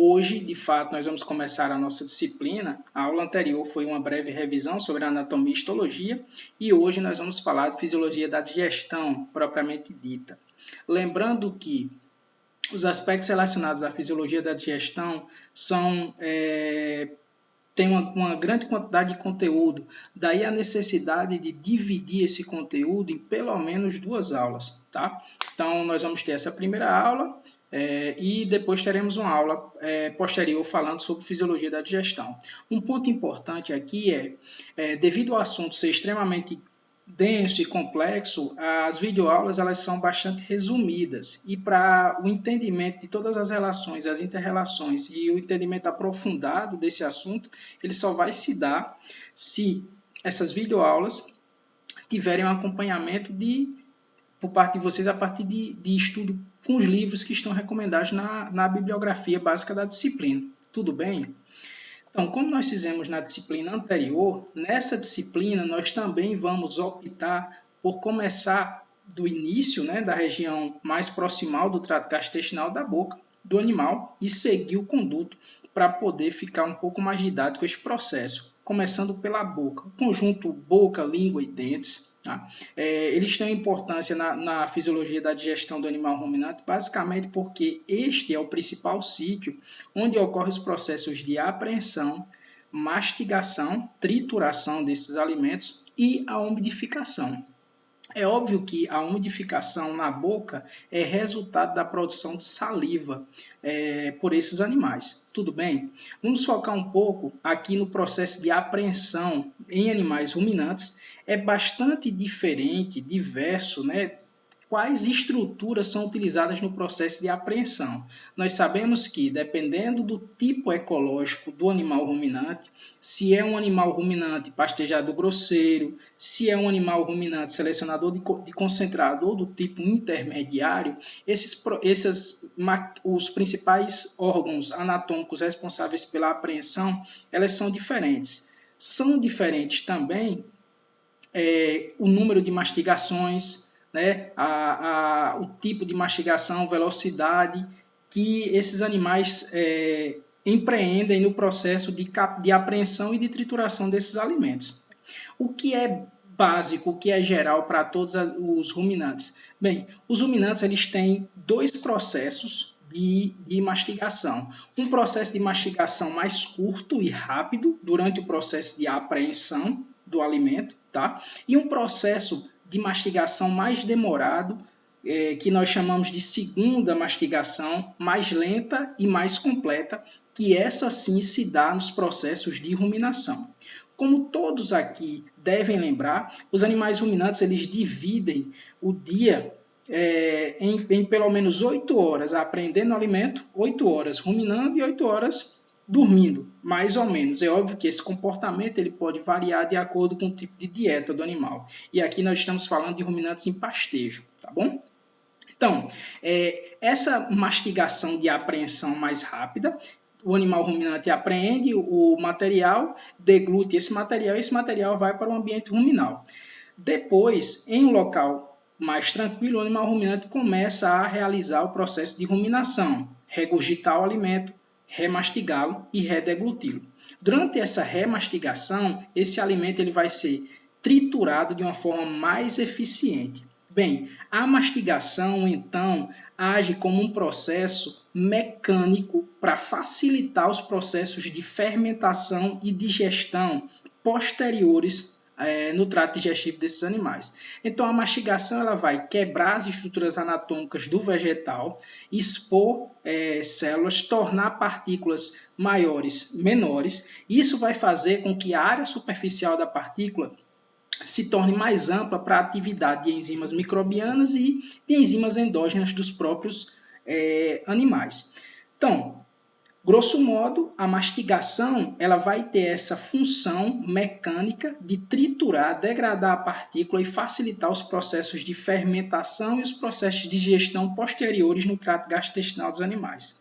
Hoje, de fato, nós vamos começar a nossa disciplina. A aula anterior foi uma breve revisão sobre a anatomia e histologia e hoje nós vamos falar de fisiologia da digestão, propriamente dita. Lembrando que os aspectos relacionados à fisiologia da digestão tem uma grande quantidade de conteúdo, daí a necessidade de dividir esse conteúdo em pelo menos 2 aulas, tá? Então, nós vamos ter essa primeira aula e depois teremos uma aula posterior falando sobre fisiologia da digestão. Um ponto importante aqui devido ao assunto ser extremamente denso e complexo, as videoaulas elas são bastante resumidas e para o entendimento de todas as relações, as inter-relações e o entendimento aprofundado desse assunto, ele só vai se dar se essas videoaulas tiverem um acompanhamento por parte de vocês a partir de estudo com os livros que estão recomendados na bibliografia básica da disciplina. Tudo bem? Então, como nós fizemos na disciplina anterior, nessa disciplina nós também vamos optar por começar do início, da região mais proximal do trato gastrointestinal da boca do animal e seguir o conduto para poder ficar um pouco mais didático esse processo, começando pela boca. O conjunto boca, língua e dentes, eles têm importância na fisiologia da digestão do animal ruminante, basicamente porque este é o principal sítio onde ocorrem os processos de apreensão, mastigação, trituração desses alimentos e a umidificação. É óbvio que a umidificação na boca é resultado da produção de saliva por esses animais. Tudo bem? Vamos focar um pouco aqui no processo de apreensão em animais ruminantes. É bastante diferente, diverso, quais estruturas são utilizadas no processo de apreensão. Nós sabemos que, dependendo do tipo ecológico do animal ruminante, se é um animal ruminante pastejador grosseiro, se é um animal ruminante selecionador de concentrado ou do tipo intermediário, os principais órgãos anatômicos responsáveis pela apreensão, elas são diferentes. São diferentes também o número de mastigações, o tipo de mastigação, velocidade que esses animais empreendem no processo de apreensão e de trituração desses alimentos. O que é básico, o que é geral para todos os ruminantes? Bem, os ruminantes eles têm 2 processos de mastigação. Um processo de mastigação mais curto e rápido durante o processo de apreensão do alimento, tá? E um processo de mastigação mais demorado, que nós chamamos de segunda mastigação, mais lenta e mais completa, que essa sim se dá nos processos de ruminação. Como todos aqui devem lembrar, os animais ruminantes eles dividem o dia em pelo menos 8 horas aprendendo alimento, 8 horas ruminando e 8 horas dormindo, mais ou menos. É óbvio que esse comportamento ele pode variar de acordo com o tipo de dieta do animal. E aqui nós estamos falando de ruminantes em pastejo, tá bom? Então, essa mastigação de apreensão mais rápida, o animal ruminante apreende o material, deglute esse material vai para o ambiente ruminal. Depois, em um local mais tranquilo, o animal ruminante começa a realizar o processo de ruminação, regurgitar o alimento, remastigá-lo e redegluti-lo. Durante essa remastigação, esse alimento ele vai ser triturado de uma forma mais eficiente. Bem, a mastigação, então, age como um processo mecânico para facilitar os processos de fermentação e digestão posteriores no trato digestivo desses animais. Então, a mastigação ela vai quebrar as estruturas anatômicas do vegetal, expor células, tornar partículas maiores, menores. Isso vai fazer com que a área superficial da partícula se torne mais ampla para a atividade de enzimas microbianas e de enzimas endógenas dos próprios animais. Então, grosso modo, a mastigação ela vai ter essa função mecânica de triturar, degradar a partícula e facilitar os processos de fermentação e os processos de digestão posteriores no trato gastrointestinal dos animais.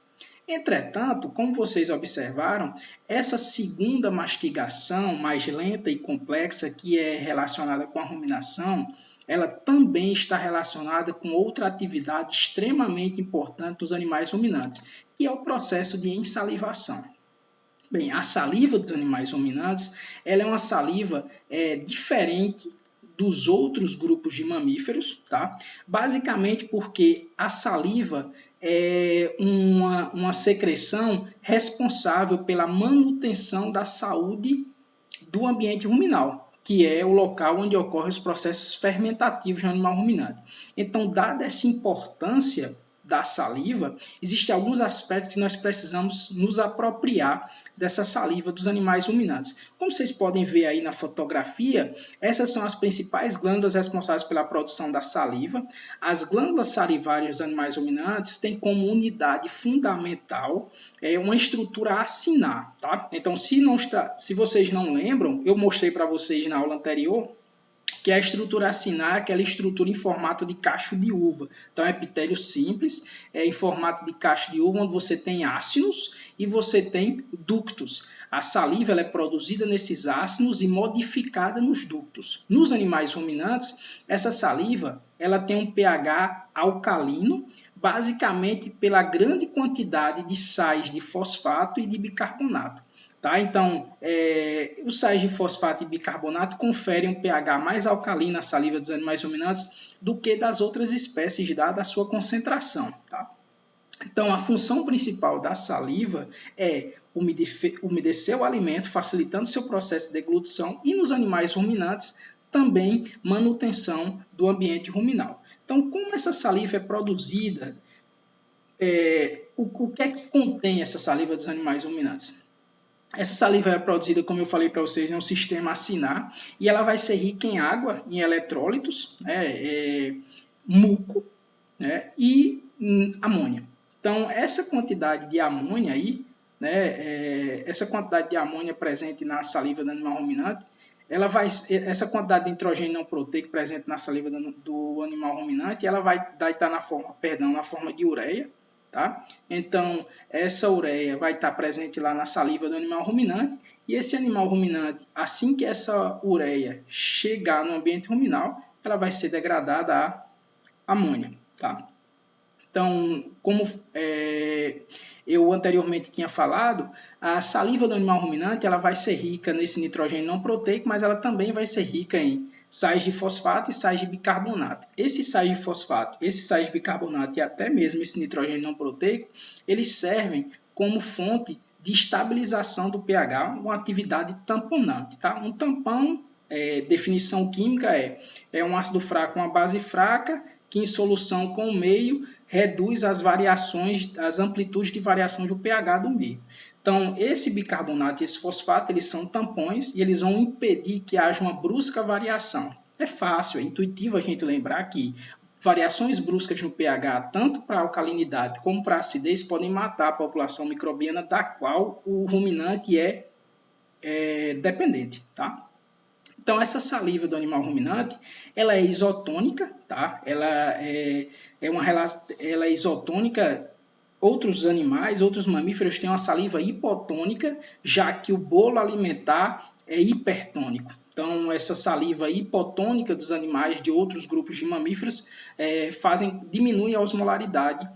Entretanto, como vocês observaram, essa segunda mastigação mais lenta e complexa, que é relacionada com a ruminação, ela também está relacionada com outra atividade extremamente importante dos animais ruminantes, que é o processo de ensalivação. Bem, a saliva dos animais ruminantes, ela é uma saliva diferente dos outros grupos de mamíferos, tá? Basicamente porque a saliva é uma secreção responsável pela manutenção da saúde do ambiente ruminal, que é o local onde ocorrem os processos fermentativos no animal ruminante. Então, dada essa importância da saliva, existem alguns aspectos que nós precisamos nos apropriar dessa saliva dos animais ruminantes. Como vocês podem ver aí na fotografia, essas são as principais glândulas responsáveis pela produção da saliva. As glândulas salivárias dos animais ruminantes têm como unidade fundamental uma estrutura acinar, tá? Então, se vocês não lembram, eu mostrei para vocês na aula anterior que a estrutura acinar é aquela estrutura em formato de cacho de uva. Então, é epitélio simples, em formato de cacho de uva, onde você tem ácinos e você tem ductos. A saliva ela é produzida nesses ácinos e modificada nos ductos. Nos animais ruminantes, essa saliva ela tem um pH alcalino, basicamente pela grande quantidade de sais de fosfato e de bicarbonato. Tá? Então, os sais de fosfato e bicarbonato conferem um pH mais alcalino à saliva dos animais ruminantes do que das outras espécies, dada a sua concentração. Tá? Então, a função principal da saliva é umedecer o alimento, facilitando seu processo de deglutição, e nos animais ruminantes também manutenção do ambiente ruminal. Então, como essa saliva é produzida, o que é que contém essa saliva dos animais ruminantes? Essa saliva é produzida, como eu falei para vocês, em um sistema acinar, e ela vai ser rica em água, em eletrólitos, muco, e amônia. Então, essa quantidade de amônia aí, essa quantidade de amônia presente na saliva do animal ruminante, essa quantidade de nitrogênio não proteico presente na saliva do animal ruminante, ela vai estar na forma de ureia. Tá? Então, essa ureia vai estar presente lá na saliva do animal ruminante, e esse animal ruminante, assim que essa ureia chegar no ambiente ruminal, ela vai ser degradada a amônia. Tá? Então, como eu anteriormente tinha falado, a saliva do animal ruminante ela vai ser rica nesse nitrogênio não proteico, mas ela também vai ser rica em sais de fosfato e sais de bicarbonato. Esses sais de fosfato, esses sais de bicarbonato e até mesmo esse nitrogênio não proteico, eles servem como fonte de estabilização do pH, uma atividade tamponante. Tá? Um tampão, definição química, é um ácido fraco, uma base fraca, que em solução com o meio reduz as variações, as amplitudes de variação do pH do meio. Então, esse bicarbonato e esse fosfato, eles são tampões e eles vão impedir que haja uma brusca variação. É fácil, é intuitivo a gente lembrar que variações bruscas no pH, tanto para a alcalinidade como para a acidez, podem matar a população microbiana da qual o ruminante é dependente. Tá? Então, essa saliva do animal ruminante, ela é isotônica, tá? Ela é isotônica. Outros animais, outros mamíferos têm uma saliva hipotônica, já que o bolo alimentar é hipertônico. Então, essa saliva hipotônica dos animais de outros grupos de mamíferos diminui a osmolaridade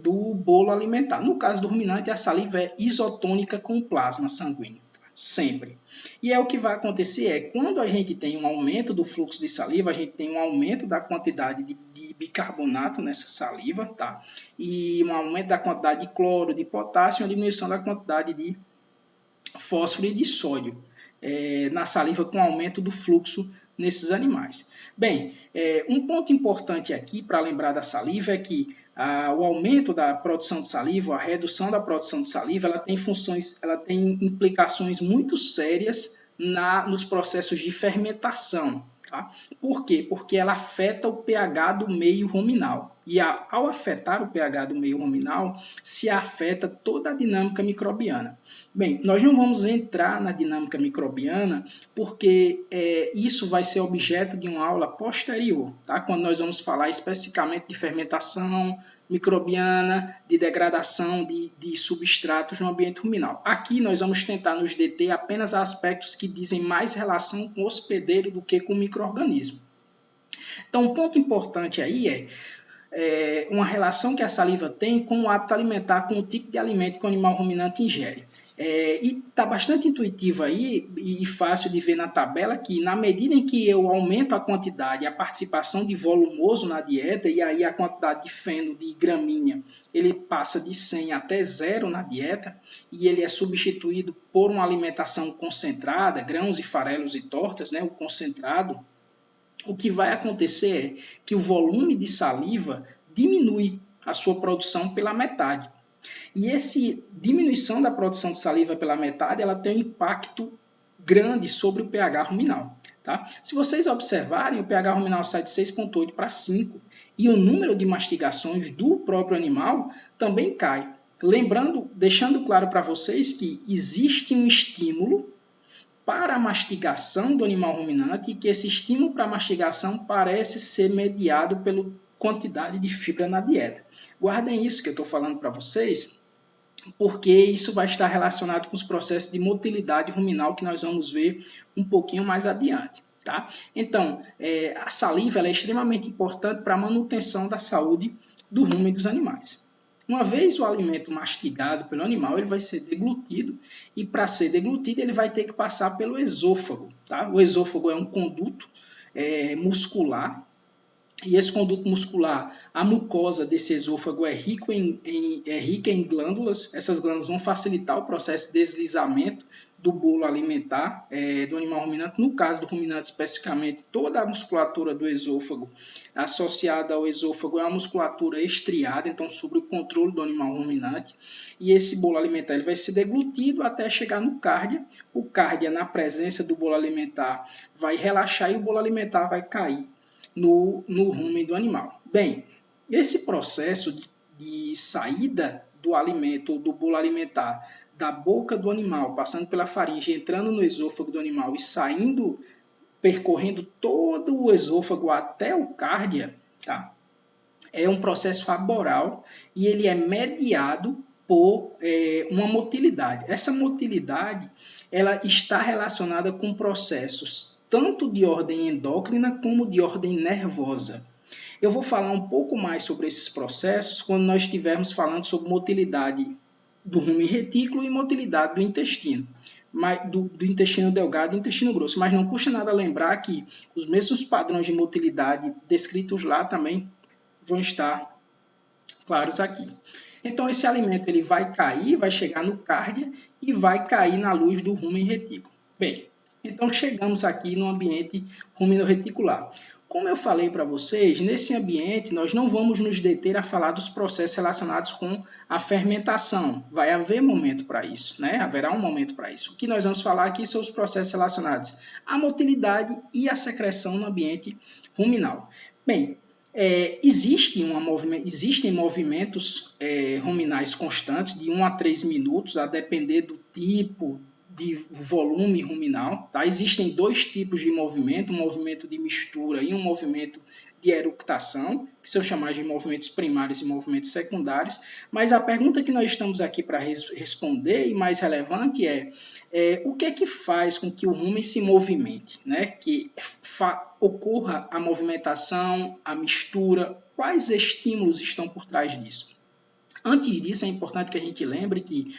do bolo alimentar. No caso do ruminante, a saliva é isotônica com plasma sanguíneo. Sempre. E o que vai acontecer quando a gente tem um aumento do fluxo de saliva, a gente tem um aumento da quantidade de bicarbonato nessa saliva, tá? E um aumento da quantidade de cloro, de potássio, uma diminuição da quantidade de fósforo e de sódio na saliva com aumento do fluxo nesses animais. Bem, um ponto importante aqui para lembrar da saliva é que o aumento da produção de saliva, a redução da produção de saliva, ela tem implicações muito sérias nos processos de fermentação. Tá? Por quê? Porque ela afeta o pH do meio ruminal. E ao afetar o pH do meio ruminal, se afeta toda a dinâmica microbiana. Bem, nós não vamos entrar na dinâmica microbiana porque isso vai ser objeto de uma aula posterior, tá? Quando nós vamos falar especificamente de fermentação microbiana, de degradação de substratos no ambiente ruminal. Aqui nós vamos tentar nos deter apenas a aspectos que dizem mais relação com o hospedeiro do que com o micro-organismo. Então, um ponto importante aí é uma relação que a saliva tem com o hábito alimentar, com o tipo de alimento que o animal ruminante ingere. E está bastante intuitivo aí e fácil de ver na tabela que, na medida em que eu aumento a quantidade, a participação de volumoso na dieta, e aí a quantidade de feno, de gramínea, ele passa de 100 até 0 na dieta, e ele é substituído por uma alimentação concentrada, grãos e farelos e tortas, né, o concentrado. O que vai acontecer é que o volume de saliva diminui a sua produção pela metade. E essa diminuição da produção de saliva pela metade, ela tem um impacto grande sobre o pH ruminal. Tá? Se vocês observarem, o pH ruminal sai de 6,8 para 5 e o número de mastigações do próprio animal também cai. Lembrando, deixando claro para vocês que existe um estímulo para a mastigação do animal ruminante e que esse estímulo para a mastigação parece ser mediado pela quantidade de fibra na dieta. Guardem isso que eu estou falando para vocês, porque isso vai estar relacionado com os processos de motilidade ruminal que nós vamos ver um pouquinho mais adiante. Tá? Então, a saliva é extremamente importante para a manutenção da saúde do rumen dos animais. Uma vez o alimento mastigado pelo animal, ele vai ser deglutido e para ser deglutido ele vai ter que passar pelo esôfago. Tá? O esôfago é um conduto muscular e esse conduto muscular, a mucosa desse esôfago é rica em glândulas. Essas glândulas vão facilitar o processo de deslizamento do bolo alimentar do animal ruminante. No caso do ruminante, especificamente, toda a musculatura do esôfago associada ao esôfago é uma musculatura estriada, então sobre o controle do animal ruminante. E esse bolo alimentar ele vai ser deglutido até chegar no cárdia. O cárdia, na presença do bolo alimentar, vai relaxar e o bolo alimentar vai cair no rumen do animal. Bem, esse processo de saída do alimento ou do bolo alimentar da boca do animal, passando pela faringe, entrando no esôfago do animal e saindo, percorrendo todo o esôfago até o cárdia, tá? É um processo faboral e ele é mediado por uma motilidade. Essa motilidade ela está relacionada com processos tanto de ordem endócrina como de ordem nervosa. Eu vou falar um pouco mais sobre esses processos quando nós estivermos falando sobre motilidade do rumen retículo e motilidade do intestino, do intestino delgado e intestino grosso. Mas não custa nada lembrar que os mesmos padrões de motilidade descritos lá também vão estar claros aqui. Então, esse alimento ele vai cair, vai chegar no cárdia e vai cair na luz do rumen retículo. Bem, então chegamos aqui no ambiente ruminoreticular. Como eu falei para vocês, nesse ambiente nós não vamos nos deter a falar dos processos relacionados com a fermentação. Vai haver momento para isso, né? Haverá um momento para isso. O que nós vamos falar aqui são os processos relacionados à motilidade e à secreção no ambiente ruminal. Bem, existem movimentos ruminais constantes de 1 a 3 minutos, a depender do tipo de volume ruminal. Tá? Existem dois tipos de movimento, um movimento de mistura e um movimento de eructação, que são chamados de movimentos primários e movimentos secundários. Mas a pergunta que nós estamos aqui para responder, e mais relevante, o que é que faz com que o rumen se movimente, né? Que ocorra a movimentação, a mistura, quais estímulos estão por trás disso? Antes disso, é importante que a gente lembre que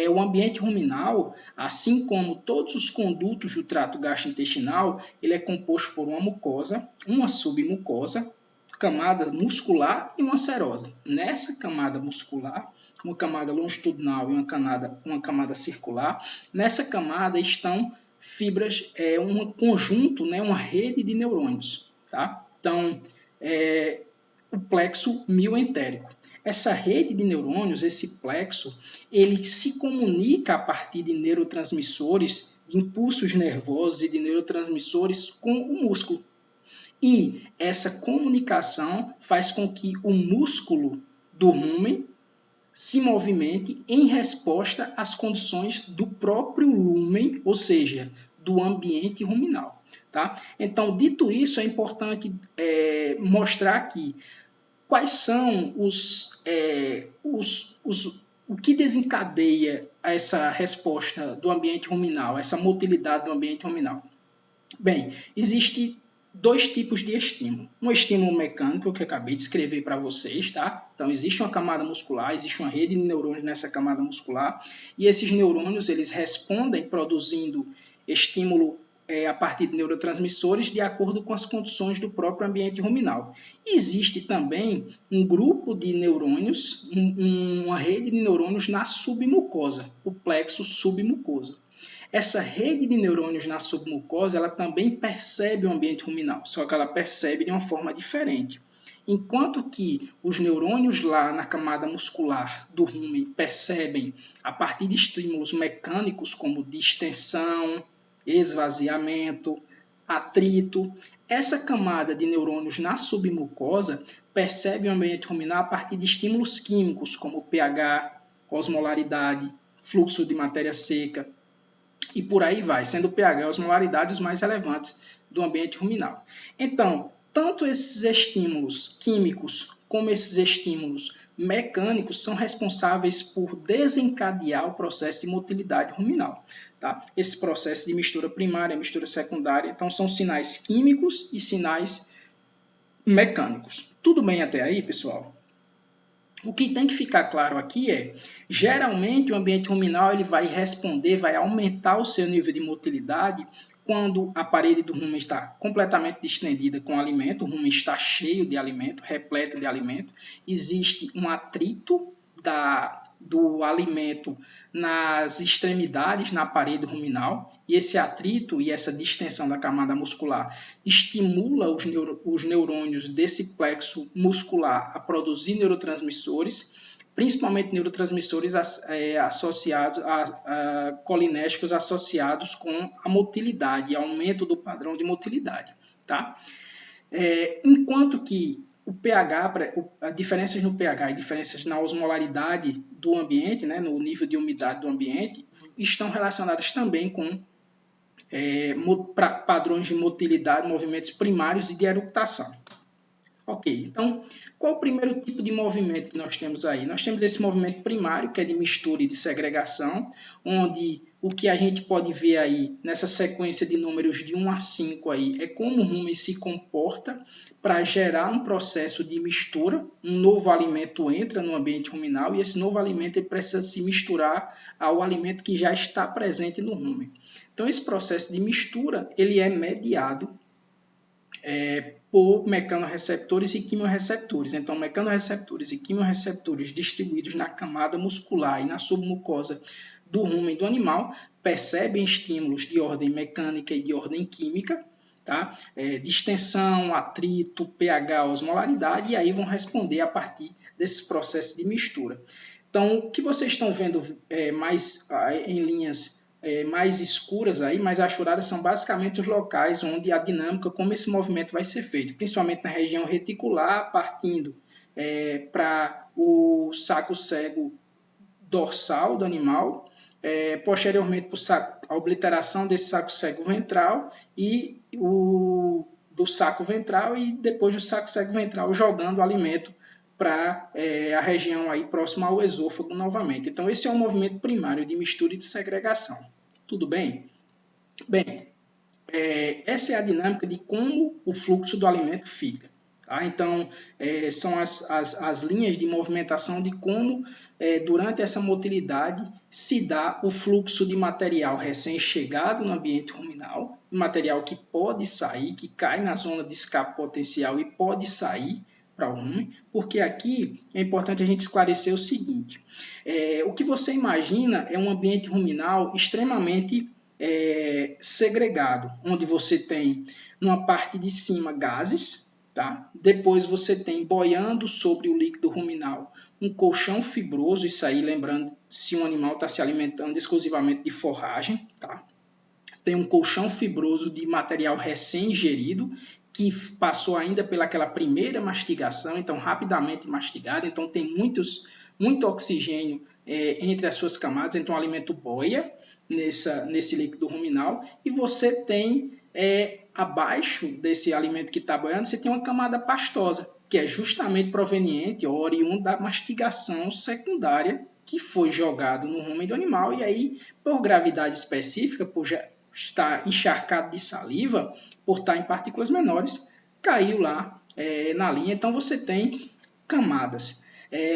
o ambiente ruminal, assim como todos os condutos do trato gastrointestinal, ele é composto por uma mucosa, uma submucosa, camada muscular e uma serosa. Nessa camada muscular, uma camada longitudinal e uma camada circular, nessa camada estão fibras, um conjunto, né, uma rede de neurônios. Tá? Então, o plexo mioentérico. Essa rede de neurônios, esse plexo, ele se comunica a partir de neurotransmissores, de impulsos nervosos e de neurotransmissores com o músculo. E essa comunicação faz com que o músculo do rumen se movimente em resposta às condições do próprio lumen, ou seja, do ambiente ruminal. Tá? Então, dito isso, é importante mostrar aqui quais são o que desencadeia essa resposta do ambiente ruminal, essa motilidade do ambiente ruminal. Bem, existem dois tipos de estímulo. Um estímulo mecânico, que eu acabei de escrever para vocês, tá? Então, existe uma camada muscular, existe uma rede de neurônios nessa camada muscular, e esses neurônios, eles respondem produzindo estímulo a partir de neurotransmissores de acordo com as condições do próprio ambiente ruminal. Existe também um grupo de neurônios, uma rede de neurônios na submucosa, o plexo submucoso. Essa rede de neurônios na submucosa, ela também percebe o ambiente ruminal, só que ela percebe de uma forma diferente. Enquanto que os neurônios lá na camada muscular do rumen percebem a partir de estímulos mecânicos como distensão, esvaziamento, atrito, essa camada de neurônios na submucosa percebe o ambiente ruminal a partir de estímulos químicos como pH, osmolaridade, fluxo de matéria seca, e por aí vai, sendo o pH e a osmolaridade os mais relevantes do ambiente ruminal. Então, tanto esses estímulos químicos como esses estímulos mecânicos são responsáveis por desencadear o processo de motilidade ruminal. Tá? Esse processo de mistura primária, mistura secundária, então são sinais químicos e sinais mecânicos. Tudo bem até aí, pessoal? O que tem que ficar claro aqui é, geralmente o ambiente ruminal ele vai responder, vai aumentar o seu nível de motilidade quando a parede do rumen está completamente distendida com alimento, o rumen está cheio de alimento, repleto de alimento, existe um atrito do alimento nas extremidades, na parede ruminal, e esse atrito e essa distensão da camada muscular estimula os neurônios desse plexo muscular a produzir neurotransmissores, principalmente neurotransmissores associados colinérgicos associados com a motilidade, aumento do padrão de motilidade. Tá? Enquanto que o pH, diferenças no pH e diferenças na osmolaridade do ambiente, né, no nível de umidade do ambiente, estão relacionadas também com padrões de motilidade, movimentos primários e de eructação. Ok, então, qual o primeiro tipo de movimento que nós temos aí? Nós temos esse movimento primário, que é de mistura e de segregação, onde o que a gente pode ver aí nessa sequência de números de 1 a 5 aí é como o rumen se comporta para gerar um processo de mistura. Um novo alimento entra no ambiente ruminal e esse novo alimento ele precisa se misturar ao alimento que já está presente no rumen. Então, esse processo de mistura ele é mediado por mecanorreceptores e quimiorreceptores. Então, mecanorreceptores e quimiorreceptores distribuídos na camada muscular e na submucosa do rumen do animal percebem estímulos de ordem mecânica e de ordem química, tá? Distensão, atrito, pH, osmolaridade, e aí vão responder a partir desses processos de mistura. Então, o que vocês estão vendo mais em linhas mais escuras, aí, mais achuradas, são basicamente os locais onde a dinâmica, como esse movimento vai ser feito, principalmente na região reticular, partindo para o saco cego dorsal do animal, posteriormente para a obliteração desse saco cego ventral e do saco ventral e depois do saco cego ventral jogando o alimento para a região aí próxima ao esôfago novamente. Então, esse é um movimento primário de mistura e de segregação. Tudo bem? Bem, essa é a dinâmica de como o fluxo do alimento fica. Tá? Então, são as linhas de movimentação de como, durante essa motilidade, se dá o fluxo de material recém-chegado no ambiente ruminal, material que pode sair, que cai na zona de escape potencial e pode sair para o rumen, porque aqui é importante a gente esclarecer o seguinte, o que você imagina é um ambiente ruminal extremamente segregado, onde você tem numa parte de cima gases, tá? Depois você tem boiando sobre o líquido ruminal um colchão fibroso, isso aí lembrando se um animal está se alimentando exclusivamente de forragem, tá? Tem um colchão fibroso de material recém-ingerido, que passou ainda pelaquela primeira mastigação, então rapidamente mastigado, então tem muito oxigênio entre as suas camadas, então o alimento boia nesse líquido ruminal, e você tem abaixo desse alimento que está boiando, você tem uma camada pastosa, que é justamente proveniente ou oriundo da mastigação secundária que foi jogado no rumen do animal, e aí, por gravidade específica, por está encharcado de saliva, por estar em partículas menores, caiu lá na linha. Então você tem camadas.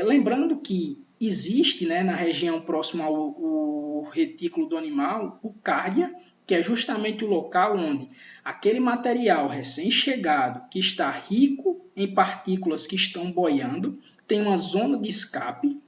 Lembrando que existe, né, na região próxima ao retículo do animal, o cárdia, que é justamente o local onde aquele material recém-chegado, que está rico em partículas que estão boiando, tem uma zona de escape,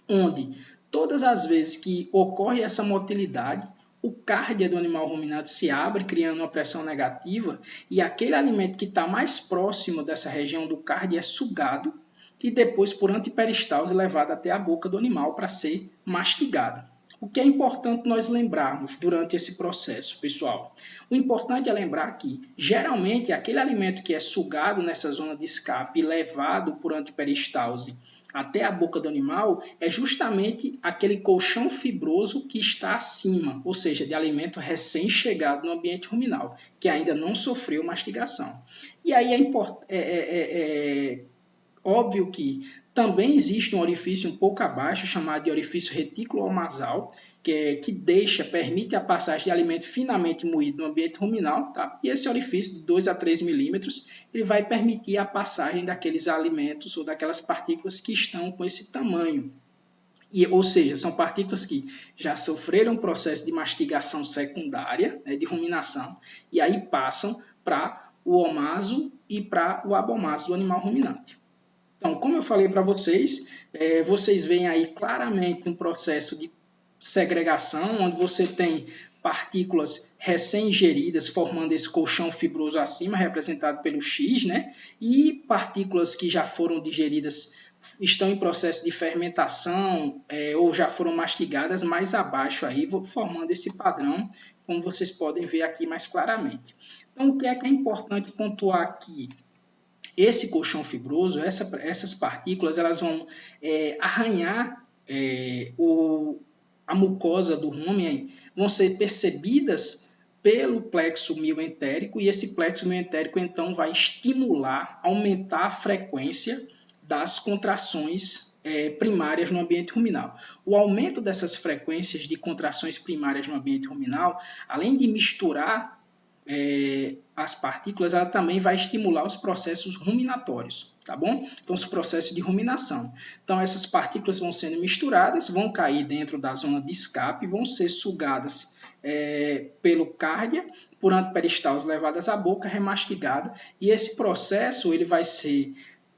onde todas as vezes que ocorre essa motilidade, o cárdia do animal ruminante se abre, criando uma pressão negativa, e aquele alimento que está mais próximo dessa região do cárdia é sugado e depois, por antiperistalse, levado até a boca do animal para ser mastigado. O que é importante nós lembrarmos durante esse processo, pessoal? O importante é lembrar que, geralmente, aquele alimento que é sugado nessa zona de escape e levado por antiperistalse até a boca do animal é justamente aquele colchão fibroso que está acima, ou seja, de alimento recém-chegado no ambiente ruminal, que ainda não sofreu mastigação. E aí é óbvio que também existe um orifício um pouco abaixo, chamado de orifício retículo-omasal, que permite a passagem de alimento finamente moído no ambiente ruminal, tá? E esse orifício de 2 a 3 milímetros, ele vai permitir a passagem daqueles alimentos ou daquelas partículas que estão com esse tamanho. Ou seja, são partículas que já sofreram um processo de mastigação secundária, né, de ruminação, e aí passam para o omaso e para o abomaso do animal ruminante. Então, como eu falei para vocês, vocês veem aí claramente um processo de segregação, onde você tem partículas recém-ingeridas formando esse colchão fibroso acima, representado pelo X, né? E partículas que já foram digeridas estão em processo de fermentação ou já foram mastigadas mais abaixo, aí, formando esse padrão, como vocês podem ver aqui mais claramente. Então, o que é importante pontuar aqui? Esse colchão fibroso, essas partículas, elas vão arranhar a mucosa do rúmen, vão ser percebidas pelo plexo mioentérico, e esse plexo mioentérico, então, vai estimular, aumentar a frequência das contrações primárias no ambiente ruminal. O aumento dessas frequências de contrações primárias no ambiente ruminal, além de misturar as partículas, ela também vai estimular os processos ruminatórios, tá bom? Então, os processos de ruminação. Então, essas partículas vão sendo misturadas, vão cair dentro da zona de escape, vão ser sugadas pelo cárdia, por antiperistalse levadas à boca, remastigada, e esse processo ele vai ser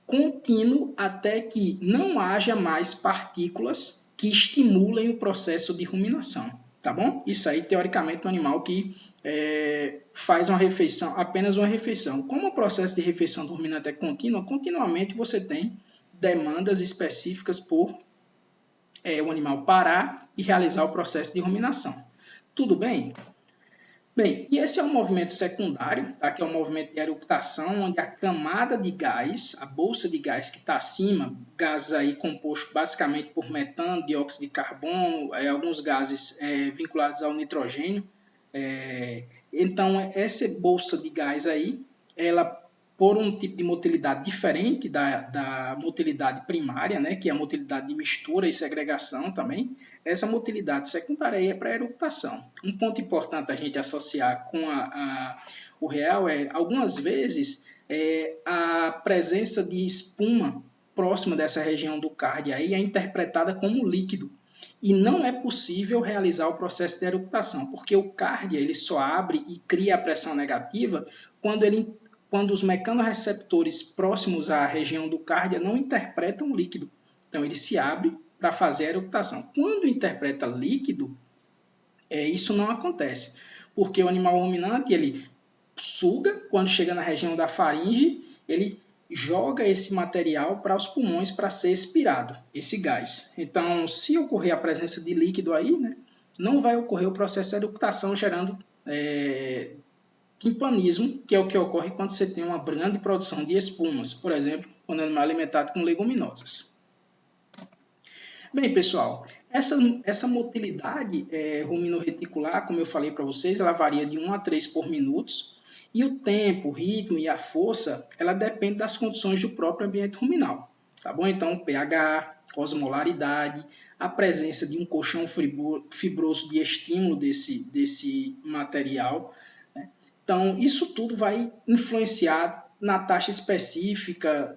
contínuo até que não haja mais partículas que estimulem o processo de ruminação. Tá bom? Isso aí, teoricamente, um animal que faz uma refeição, apenas uma refeição. Como o processo de refeição do ruminante é contínuo, continuamente você tem demandas específicas por o animal parar e realizar o processo de ruminação. Tudo bem? Bem, e esse é um movimento secundário, tá? Que é um movimento de eructação, onde a camada de gás, a bolsa de gás que está acima, gás aí composto basicamente por metano, dióxido de carbono, alguns gases vinculados ao nitrogênio. Então, essa bolsa de gás aí, ela, por um tipo de motilidade diferente da motilidade primária, né, que é a motilidade de mistura e segregação também, essa motilidade secundária é para a eructação. Um ponto importante a gente associar com o real algumas vezes, a presença de espuma próxima dessa região do cárdia aí é interpretada como líquido. E não é possível realizar o processo de eructação, porque o cárdia ele só abre e cria a pressão negativa quando os mecanorreceptores próximos à região do cárdia não interpretam líquido. Então, ele se abre para fazer a eructação. Quando interpreta líquido, isso não acontece, porque o animal ruminante ele suga, quando chega na região da faringe, ele joga esse material para os pulmões para ser expirado, esse gás. Então, se ocorrer a presença de líquido aí, né, não vai ocorrer o processo de eructação gerando timpanismo, que é o que ocorre quando você tem uma grande produção de espumas, por exemplo, quando o animal é alimentado com leguminosas. Bem, pessoal, essa motilidade ruminoreticular, como eu falei para vocês, ela varia de 1 a 3 por minutos, e o tempo, o ritmo e a força, ela depende das condições do próprio ambiente ruminal, tá bom? Então, pH, osmolaridade, a presença de um colchão fibroso de estímulo desse material. Então, isso tudo vai influenciar na taxa específica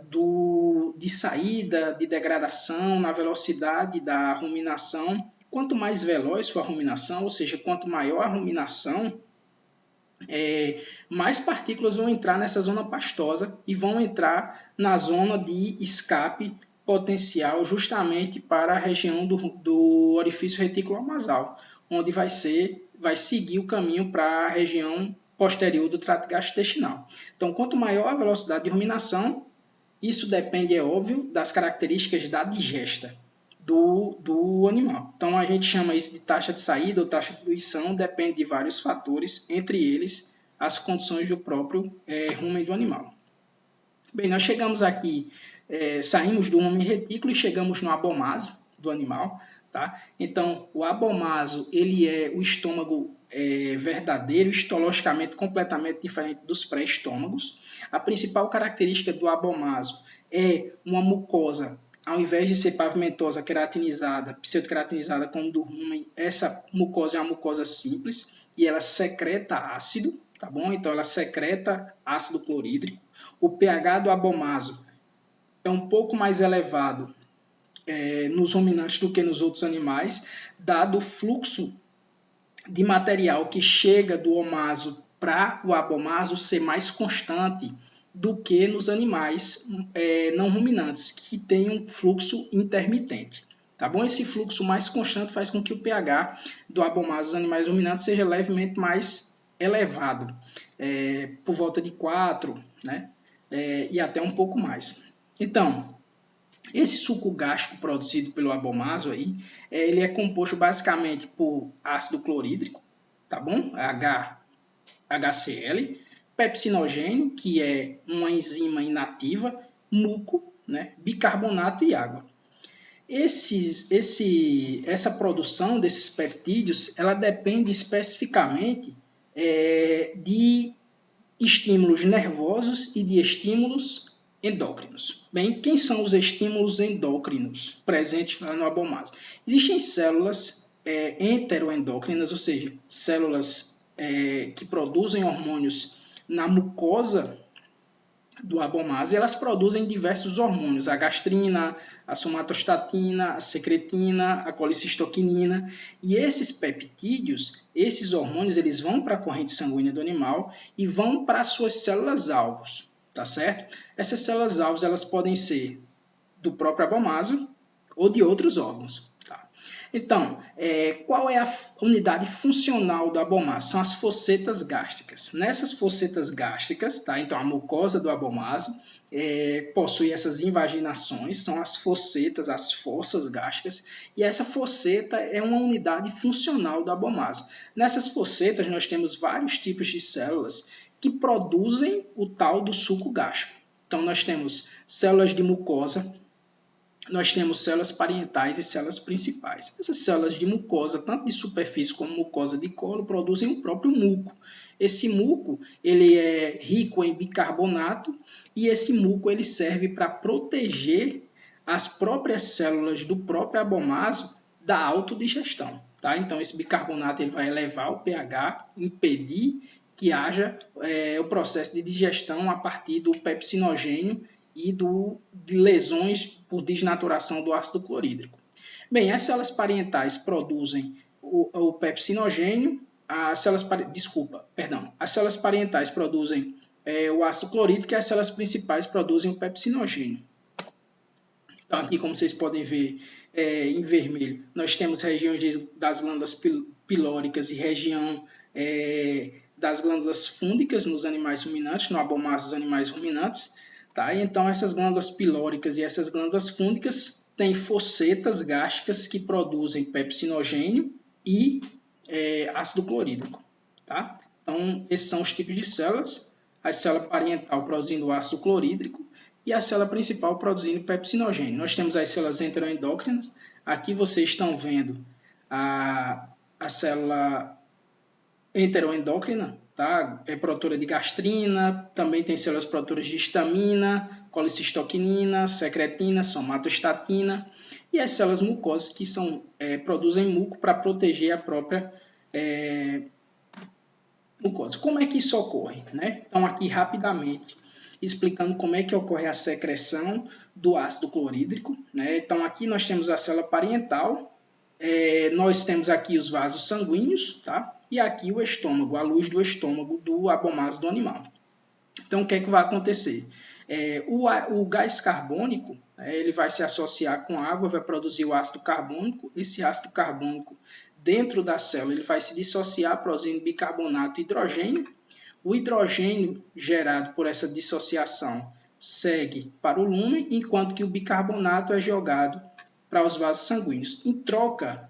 de saída, de degradação, na velocidade da ruminação. Quanto mais veloz for a ruminação, ou seja, quanto maior a ruminação, mais partículas vão entrar nessa zona pastosa e vão entrar na zona de escape potencial justamente para a região do orifício reticulomasal, onde vai seguir o caminho para a região posterior do trato gastrointestinal. Então, quanto maior a velocidade de ruminação, isso depende, é óbvio, das características da digesta do animal. Então, a gente chama isso de taxa de saída ou taxa de diluição, depende de vários fatores, entre eles as condições do próprio rumen do animal. Bem, nós chegamos aqui, saímos do rumen retículo e chegamos no abomaso do animal. Tá? Então, o abomaso ele é o estômago verdadeiro, histologicamente completamente diferente dos pré-estômagos. A principal característica do abomaso é uma mucosa, ao invés de ser pavimentosa, queratinizada, pseudoqueratinizada como do rumen, essa mucosa é uma mucosa simples e ela secreta ácido, tá bom? Então, ela secreta ácido clorídrico. O pH do abomaso é um pouco mais elevado nos ruminantes do que nos outros animais, dado o fluxo de material que chega do omaso para o abomaso ser mais constante do que nos animais não ruminantes, que tem um fluxo intermitente. Tá bom? Esse fluxo mais constante faz com que o pH do abomaso dos animais ruminantes seja levemente mais elevado, por volta de 4, né? E até um pouco mais. Então, esse suco gástrico produzido pelo abomaso aí, ele é composto basicamente por ácido clorídrico, tá bom? HCl, pepsinogênio, que é uma enzima inativa, muco, né? Bicarbonato e água. Essa produção desses peptídeos, ela depende especificamente de estímulos nervosos e de estímulos endócrinos. Bem, quem são os estímulos endócrinos presentes no abomaso? Existem células enteroendócrinas, ou seja, células que produzem hormônios na mucosa do abomaso, e elas produzem diversos hormônios, a gastrina, a somatostatina, a secretina, a colicistoquinina, e esses peptídeos, esses hormônios, eles vão para a corrente sanguínea do animal e vão para as suas células-alvos, tá certo? Essas células-alvos, elas podem ser do próprio abomaso ou de outros órgãos. Tá? Então, qual é a unidade funcional do abomaso? São as fossetas gástricas. Nessas fossetas gástricas, tá? Então a mucosa do abomaso possui essas invaginações, são as fossetas, as fossas gástricas, e essa fosseta é uma unidade funcional do abomaso. Nessas fossetas nós temos vários tipos de células que produzem o tal do suco gástrico. Então nós temos células de mucosa, nós temos células parietais e células principais. Essas células de mucosa, tanto de superfície como mucosa de colo, produzem o próprio muco. Esse muco ele é rico em bicarbonato e esse muco ele serve para proteger as próprias células do próprio abomaso da autodigestão. Tá? Então, esse bicarbonato ele vai elevar o pH, impedir que haja o processo de digestão a partir do pepsinogênio e de lesões por desnaturação do ácido clorídrico. Bem, as células parentais produzem o pepsinogênio, as células parentais produzem o ácido clorídrico e as células principais produzem o pepsinogênio. Então, aqui, como vocês podem ver em vermelho, nós temos regiões das glândulas pilóricas e região das glândulas fúndicas nos animais ruminantes, no abomaso dos animais ruminantes. Tá? Então, essas glândulas pilóricas e essas glândulas fúndicas têm fossetas gástricas que produzem pepsinogênio e ácido clorídrico. Tá? Então, esses são os tipos de células. A célula parental produzindo ácido clorídrico e a célula principal produzindo pepsinogênio. Nós temos as células enteroendócrinas. Aqui vocês estão vendo a célula enteroendócrina, tá? É produtora de gastrina, também tem células produtoras de histamina, colicistoquinina, secretina, somatostatina. e as células mucosas que produzem muco para proteger a própria mucosa. Como é que isso ocorre, né? Então, aqui rapidamente explicando como é que ocorre a secreção do ácido clorídrico, né? Então, aqui nós temos a célula parietal, nós temos aqui os vasos sanguíneos, tá? E aqui o estômago, a luz do estômago do abomaso do animal. Então, o que é que vai acontecer? O gás carbônico, ele vai se associar com água, vai produzir o ácido carbônico. Esse ácido carbônico, dentro da célula, ele vai se dissociar, produzindo bicarbonato e hidrogênio. O hidrogênio gerado por essa dissociação segue para o lúmen, enquanto que o bicarbonato é jogado para os vasos sanguíneos. Em troca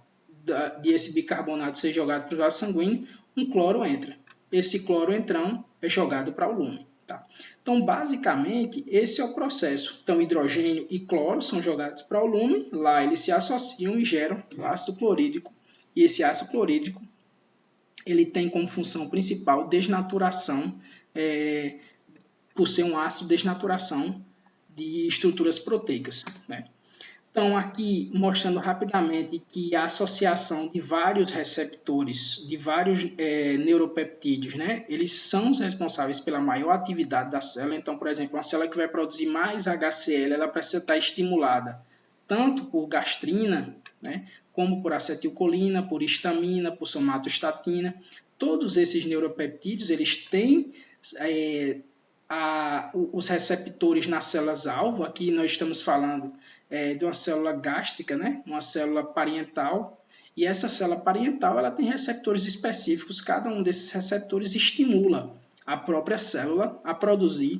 desse bicarbonato ser jogado para os vasos sanguíneos, um cloro entra. Esse cloro entrão é jogado para o lúmen. Tá? Então, basicamente, esse é o processo. Então, hidrogênio e cloro são jogados para o lúmen, lá eles se associam e geram o ácido clorídrico. E esse ácido clorídrico ele tem como função principal desnaturação, por ser um ácido, desnaturação de estruturas proteicas, né? Então, aqui mostrando rapidamente que a associação de vários receptores, de vários neuropeptídeos, né, eles são os responsáveis pela maior atividade da célula. Então, por exemplo, uma célula que vai produzir mais HCl, ela precisa estar estimulada tanto por gastrina, né, como por acetilcolina, por histamina, por somatostatina. Todos esses neuropeptídeos, eles têm os receptores nas células-alvo. Aqui nós estamos falando de uma célula gástrica, né, uma célula parietal. E essa célula parietal ela tem receptores específicos. Cada um desses receptores estimula a própria célula a produzir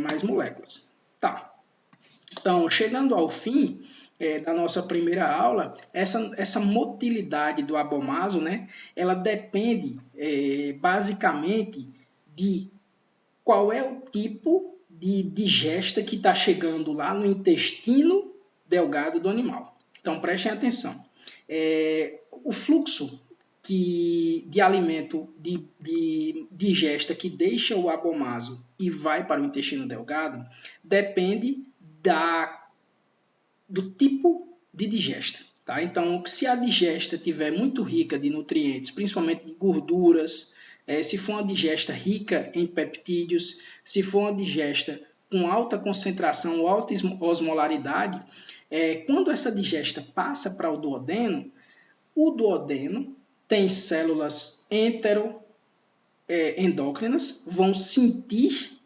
mais moléculas. Tá. Então, chegando ao fim da nossa primeira aula, essa motilidade do abomaso, né, ela depende basicamente de qual é o tipo de digesta que está chegando lá no intestino delgado do animal. Então, prestem atenção. O fluxo de alimento de digesta que deixa o abomaso e vai para o intestino delgado depende do tipo de digesta. Tá? Então, se a digesta estiver muito rica de nutrientes, principalmente de gorduras, se for uma digesta rica em peptídeos, se for uma digesta com alta concentração ou alta osmolaridade, quando essa digesta passa para o duodeno tem células enteroendócrinas, vão sentir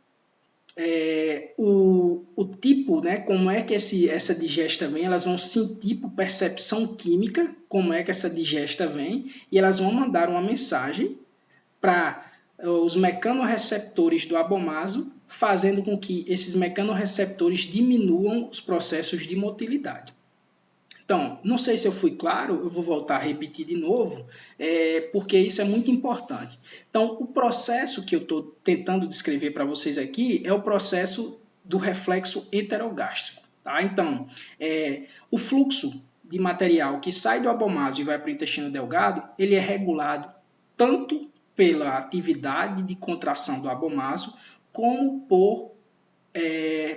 o tipo, né, como é que essa digesta vem, elas vão sentir por percepção química como é que essa digesta vem, e elas vão mandar uma mensagem para os mecanorreceptores do abomaso, fazendo com que esses mecanorreceptores diminuam os processos de motilidade. Então, não sei se eu fui claro, eu vou voltar a repetir de novo, porque isso é muito importante. Então, o processo que eu estou tentando descrever para vocês aqui é o processo do reflexo enterogástrico. Tá? Então, o fluxo de material que sai do abomaso e vai para o intestino delgado, ele é regulado tanto pela atividade de contração do abomaso, como por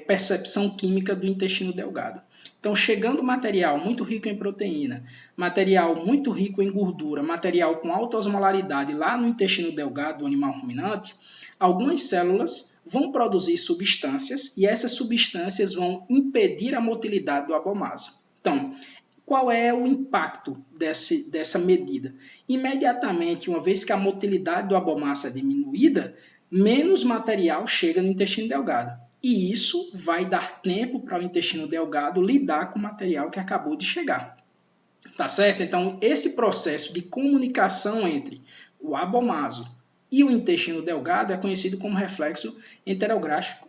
percepção química do intestino delgado. Então, chegando material muito rico em proteína, material muito rico em gordura, material com alta osmolaridade lá no intestino delgado do animal ruminante, algumas células vão produzir substâncias e essas substâncias vão impedir a motilidade do abomaso. Então, qual é o impacto dessa medida? Imediatamente, uma vez que a motilidade do abomaso é diminuída, menos material chega no intestino delgado. E isso vai dar tempo para o intestino delgado lidar com o material que acabou de chegar. Tá certo? Então, esse processo de comunicação entre o abomaso e o intestino delgado é conhecido como reflexo enterogástrico.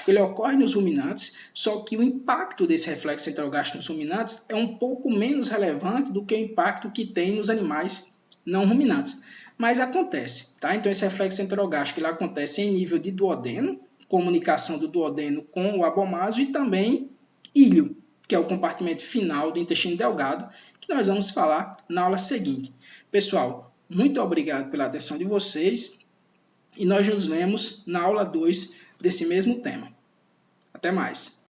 Ele ocorre nos ruminantes, só que o impacto desse reflexo enterogástrico nos ruminantes é um pouco menos relevante do que o impacto que tem nos animais não ruminantes. Mas acontece, tá? Então, esse reflexo enterogástrico ele acontece em nível de duodeno, comunicação do duodeno com o abomaso, e também íleo, que é o compartimento final do intestino delgado, que nós vamos falar na aula seguinte. Pessoal, muito obrigado pela atenção de vocês e nós nos vemos na aula 2 desse mesmo tema. Até mais!